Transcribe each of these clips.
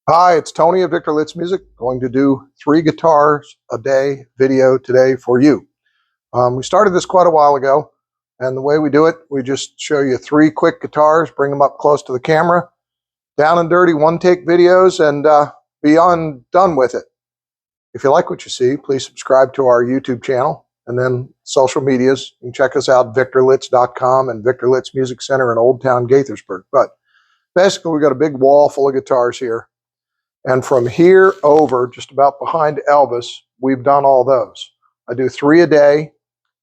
Hi, it's Tony of Victor Litz Music. Going to do 3 guitars a day video today for you. We started this quite a while ago, and the way we do it, we just show you 3 quick guitars, bring them up close to the camera, down and dirty one-take videos, and done with it. If you like what you see, please subscribe to our YouTube channel, and then social medias. You can check us out, victorlitz.com and Victor Litz Music Center in Old Town Gaithersburg. But basically, we've got a big wall full of guitars here. And from here over, just about behind Elvis, we've done all those. I do 3 a day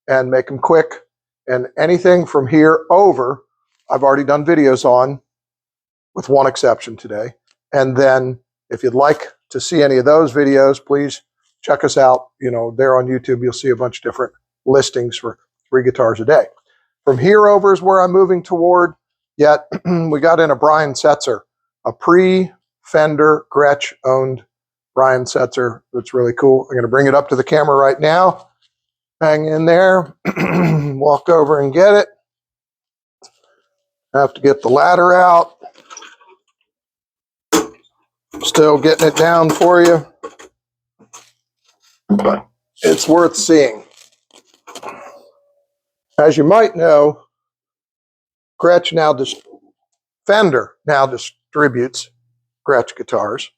and make them quick. And anything from here over, I've already done videos on, with one exception today. And then if you'd like to see any of those videos, please check us out. You know, there on YouTube, you'll see a bunch of different listings for 3 guitars a day. From here over is where I'm moving toward. Yet we got in a Brian Setzer, a Fender Gretsch owned Brian Setzer. That's really cool. I'm going to bring it up to the camera right now. Hang in there. Walk over and get it. Have to get the ladder out. Still getting it down for you. But it's worth seeing. As you might know, Fender now distributes Gretsch guitars,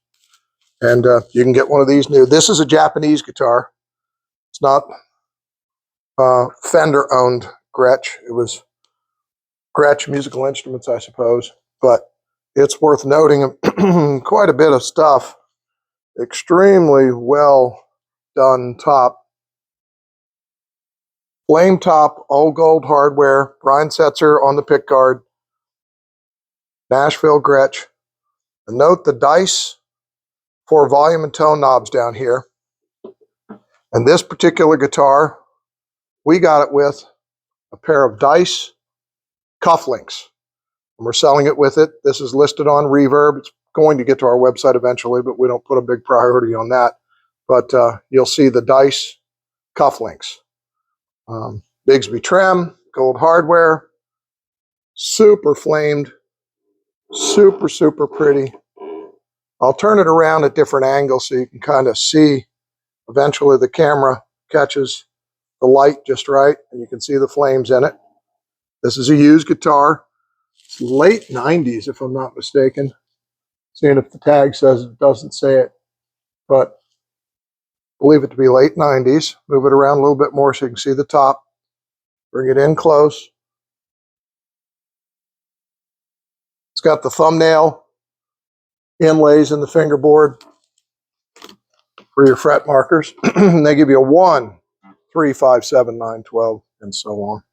and you can get one of these new. This is a Japanese guitar. It's not Fender owned Gretsch. It was Gretsch Musical Instruments, I suppose, but it's worth noting quite a bit of stuff. Extremely well done top. Flame top, all gold hardware, Brian Setzer on the pick guard, Nashville Gretsch. And note the dice for volume and tone knobs down here. And this particular guitar, we got it with a pair of dice cufflinks. And we're selling it with it. This is listed on Reverb. It's going to get to our website eventually, but we don't put a big priority on that. But you'll see the dice cufflinks. Bigsby trim, gold hardware, super flamed, super, super pretty. I'll turn it around at different angles so you can kind of see. Eventually the camera catches the light just right, and you can see the flames in it. This is a used guitar. It's late 90s, if I'm not mistaken. Seeing if the tag says it, doesn't say it, but I believe it to be late 90s. Move it around a little bit more so you can see the top. Bring it in close. It's got the thumbnail inlays in the fingerboard for your fret markers. And they give you a 1, 3, 5, 7, 9, 12, and so on.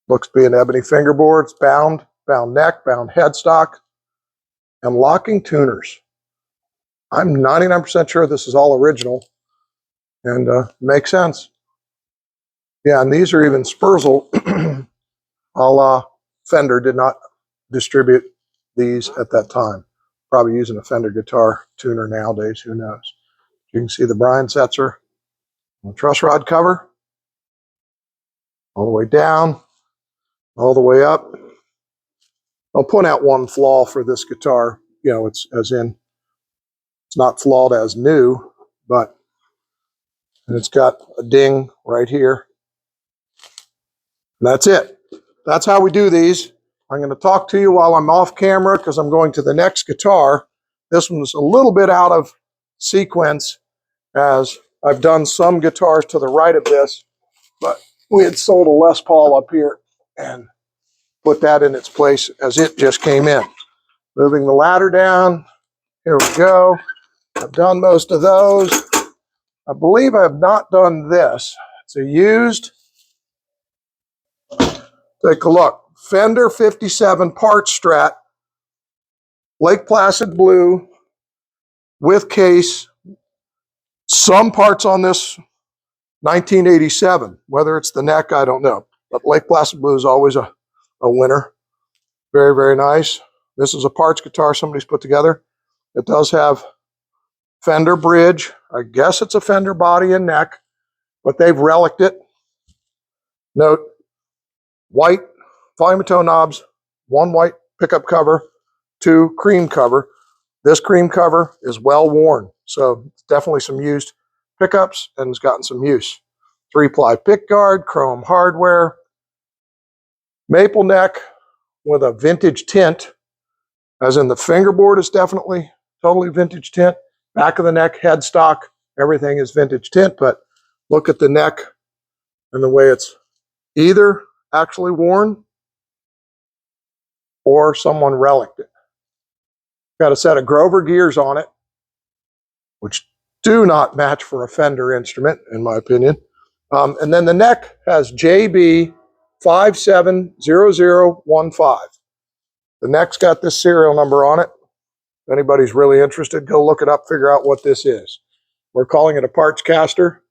Looks to be an ebony fingerboard. It's bound neck, bound headstock, and locking tuners. I'm 99% sure this is all original, and makes sense. Yeah, and these are even Spurzle a la Fender did not distribute these at that time. Probably using a Fender guitar tuner nowadays, who knows. You can see the Brian Setzer on the truss rod cover, all the way down, all the way up. I'll point out one flaw for this guitar. You know, it's not flawed as new, but it's got a ding right here. And that's it. That's how we do these. I'm going to talk to you while I'm off camera because I'm going to the next guitar. This one's a little bit out of sequence as I've done some guitars to the right of this, but we had sold a Les Paul up here and put that in its place as it just came in. Moving the ladder down. Here we go. I've done most of those. I believe I have not done this. It's a used. Take a look. Fender 57 part Strat, Lake Placid blue, with case. Some parts on this 1987. Whether it's the neck, I don't know. But Lake Placid blue is always a winner. Very, very nice. This is a parts guitar somebody's put together. It does have Fender bridge. I guess it's a Fender body and neck, but they've reliced it. Note, white volume and tone knobs, one white pickup cover to cream cover. This cream cover is well worn, so it's definitely some used pickups and it's gotten some use. 3-ply pick guard, chrome hardware, maple neck with a vintage tint, as in the fingerboard is definitely totally vintage tint. Back of the neck, headstock, everything is vintage tint, but look at the neck and the way it's either actually worn or someone relicked it. Got a set of Grover gears on it, which do not match for a Fender instrument, in my opinion. And then the neck has JB 570015. The neck's got this serial number on it. If anybody's really interested, go look it up, figure out what this is. We're calling it a parts caster.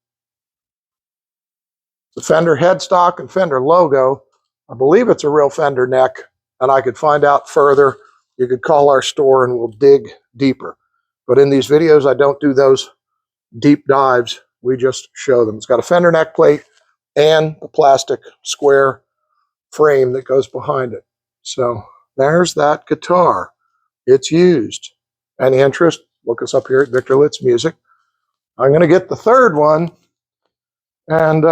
The Fender headstock and Fender logo. I believe it's a real Fender neck, and I could find out further. You could call our store and we'll dig deeper. But in these videos, I don't do those deep dives. We just show them. It's got a Fender neck plate and the plastic square frame that goes behind it. So there's that guitar. It's used. Any interest? Look us up here at Victor Litz Music. I'm going to get the third one. And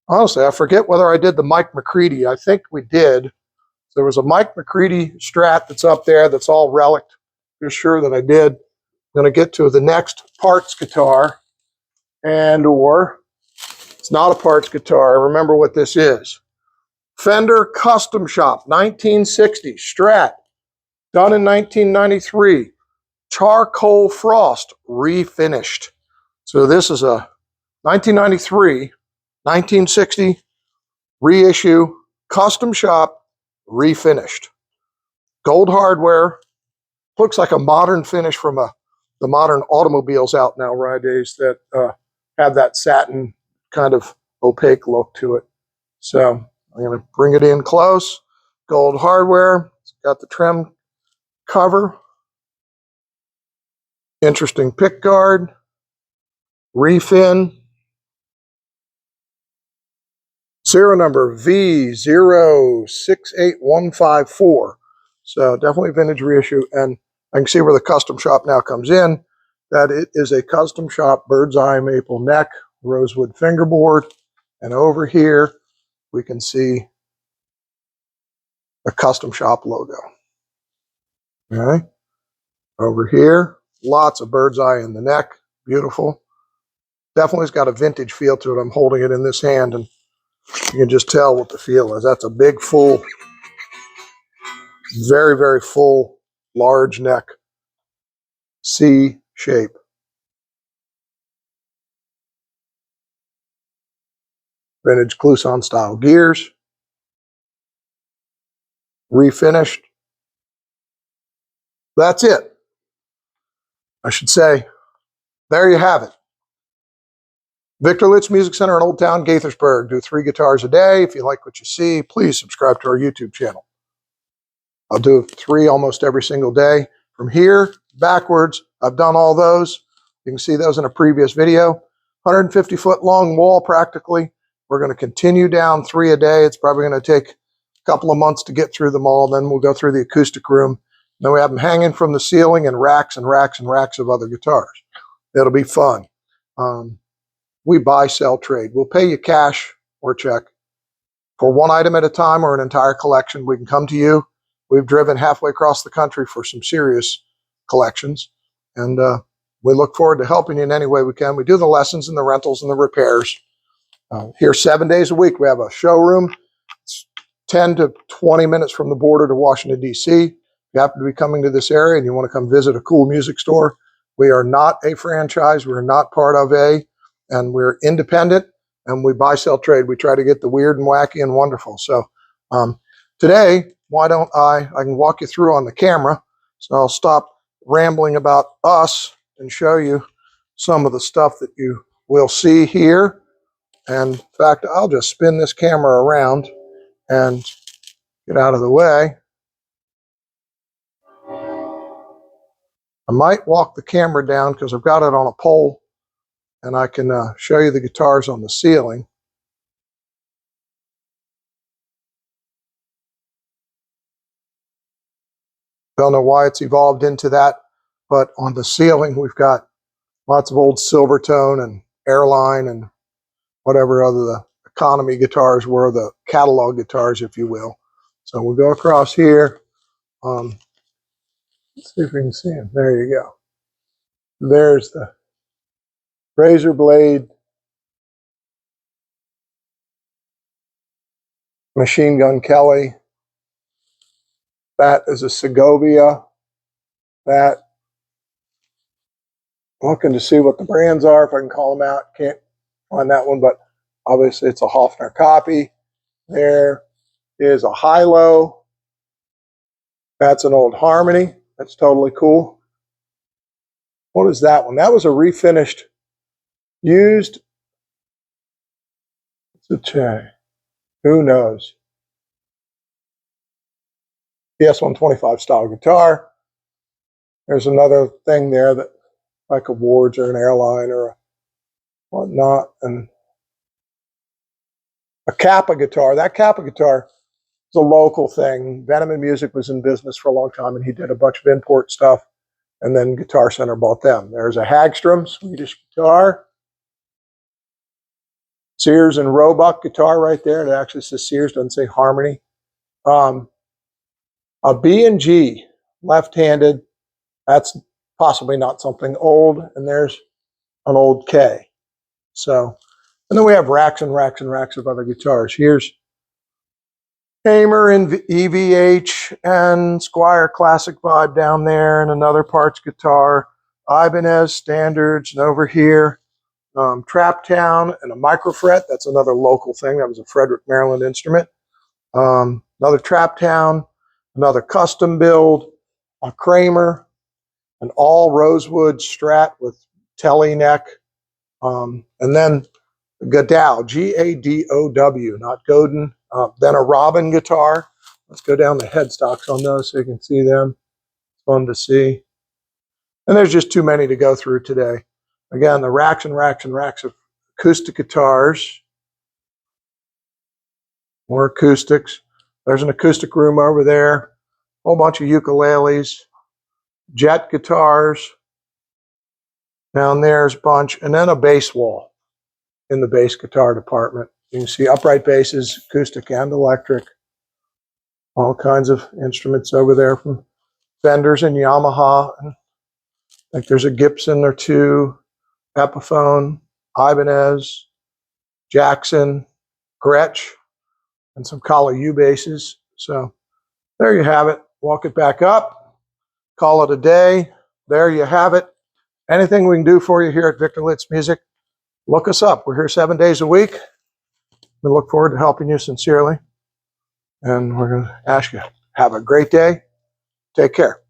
honestly, I forget whether I did the Mike McCready. I think we did. There was a Mike McCready Strat that's up there that's all relicked. I'm sure that I did. I'm going to get to the next parts guitar. Or it's not a parts guitar. Remember what this is. Fender Custom Shop, 1960, Strat, done in 1993. Charcoal Frost, refinished. So this is a 1993, 1960 reissue, custom shop, refinished. Gold hardware. Looks like a modern finish from the modern automobiles out nowadays that have that satin kind of opaque look to it. So I'm going to bring it in close. Gold hardware. It's got the trim cover. Interesting pick guard. Refin. Serial number V068154. So definitely vintage reissue. And I can see where the custom shop now comes in. That it is a custom shop bird's eye maple neck, rosewood fingerboard. And over here, we can see a custom shop logo. Okay. Over here, lots of bird's eye in the neck. Beautiful. Definitely has got a vintage feel to it. I'm holding it in this hand and you can just tell what the feel is. That's a big, full, very, very full, large neck. C shape. Vintage Clouson style gears. Refinished. That's it. I should say, there you have it. Victor Litz Music Center in Old Town, Gaithersburg. Do 3 guitars a day. If you like what you see, please subscribe to our YouTube channel. I'll do 3 almost every single day. From here backwards, I've done all those. You can see those in a previous video. 150-foot long wall practically. We're going to continue down 3 a day. It's probably going to take a couple of months to get through them all. Then we'll go through the acoustic room. Then we have them hanging from the ceiling and racks and racks and racks of other guitars. It'll be fun. We buy, sell, trade. We'll pay you cash or check for one item at a time or an entire collection. We can come to you. We've driven halfway across the country for some serious collections, and we look forward to helping you in any way we can. We do the lessons and the rentals and the repairs. Here 7 days a week. We have a showroom. It's 10 to 20 minutes from the border to Washington, D.C. If you happen to be coming to this area and you want to come visit a cool music store, we are not a franchise. We're not part of and we're independent, and we buy, sell, trade. We try to get the weird and wacky and wonderful. So today, why don't I can walk you through on the camera. So I'll stop rambling about us and show you some of the stuff that you will see here. And in fact, I'll just spin this camera around and get out of the way. I might walk the camera down because I've got it on a pole, and I can show you the guitars on the ceiling. Don't know why it's evolved into that, but on the ceiling we've got lots of old Silvertone and Airline and whatever other the economy guitars were, the catalog guitars, if you will. So we'll go across here. Let's see if we can see them. There you go. There's the razor blade Machine Gun Kelly. That is a Segovia. That, looking to see what the brands are, if I can call them out. Can't find that one, but obviously it's a Hofner copy. There is a high-low. That's an old Harmony. That's totally cool. What is that one? That was a refinished, used. It's a Che. Who knows? PS125 style guitar. There's another thing there that, like awards or an Airline or a whatnot, and a Kappa guitar. That Kappa guitar is a local thing. Venom and Music was in business for a long time, and he did a bunch of import stuff, and then Guitar Center bought them. There's a Hagstrom Swedish guitar. Sears and Roebuck guitar right there. It actually says Sears, doesn't say Harmony. A B&G left-handed. That's possibly not something old, and there's an old K. So, and then we have racks and racks and racks of other guitars. Here's Hamer and EVH and Squier Classic Vibe down there, and another parts guitar. Ibanez Standards, and over here, Trap Town and a Microfret. That's another local thing. That was a Frederick, Maryland instrument. Another Trap Town, another custom build, a Kramer, an all rosewood Strat with telly neck, and then Gadow, G-A-D-O-W, not Godin. Then a Robin guitar. Let's go down the headstocks on those so you can see them. It's fun to see. And there's just too many to go through today. Again, the racks and racks and racks of acoustic guitars. More acoustics. There's an acoustic room over there. A whole bunch of ukuleles. Jet guitars. Down there's a bunch. And then a bass wall in the bass guitar department. You can see upright basses, acoustic and electric. All kinds of instruments over there from Fenders and Yamaha. I think there's a Gibson or two, Epiphone, Ibanez, Jackson, Gretsch, and some Kali U basses. So there you have it. Walk it back up. Call it a day. There you have it. Anything we can do for you here at Victor Litz Music, look us up. We're here 7 days a week. We look forward to helping you sincerely. And we're going to ask you, have a great day. Take care.